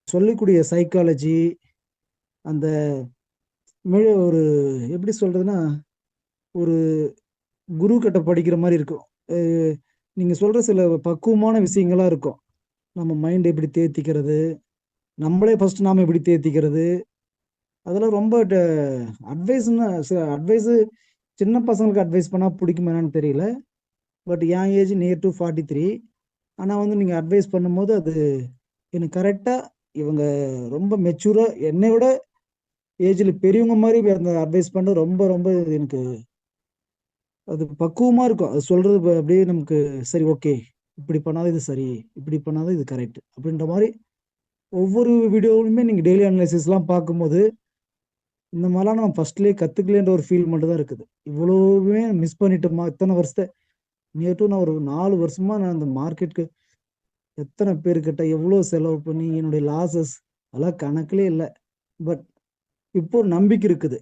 சொல்லக்கூடிய சைக்காலஜி அந்த ஒரு எப்படி சொல்றதுன்னா, ஒரு குரு கிட்ட படிக்கிற மாரி இருக்கும். அ நீங்க சொல்ற சில பக்குவமான விஷயங்களா இருக்கும். நம்ம மைண்ட் எப்படி தேத்திக்கிறது, நம்மளே ஃபர்ஸ்ட் நாம எப்படி தேத்திக்கிறது, அதெல்லாம் ரொம்ப அட்வைஸ்ன்னா அட்வைஸு சின்ன பசங்களுக்கு அட்வைஸ் பண்ணா புடிக்குமா என்னன்னு தெரியல. பட் என் ஏஜ் நியர் டூ 43. ஆனா வந்து நீங்க அட்வைஸ் பண்ணும்போது அது எனக்கு கரெக்ட்டா இவங்க ரொம்ப மெச்சூரா என்னை விட ஏஜ்ல பெரியவங்க மாரி அந்த அட்வைஸ் பண்ண ரொம்ப ரொம்ப எனக்கு அது பக்குவமா இருக்கும். அது சொல்றது அப்படியே நமக்கு சரி ஓகே. இப்படி பண்ணாதான் இது சரி. இப்படி பண்ணாதான் இது கரெக்ட். அப்படின்ற மாரி ஒவ்வொரு வீடியோவுலுமே நீங்க டெய்லி அனலைசிஸ்லாம் பார்க்கும்போது, இந்த மாரிலாம் நான் ஃபர்ஸ்ட்லயே கத்துக்கலன்ற ஒரு ஃபீல் மட்டும் தான் இருக்குது. இவ்வளவுமே மிஸ் பண்ணிட்டோமா? இத்தன வருஷத்த நியர் டூ நான் ஒரு 4 வருஷமா நான் அந்த மார்க்கெட்க்கு எத்தன பேர்கிட்ட எவ்வளோ செலவு பண்ணி என்னுடைய லாஸஸ் அதெல்லாம் கணக்கிலே இல்ல. பட் இப்போ ஒரு நம்பிக்கை இருக்குது.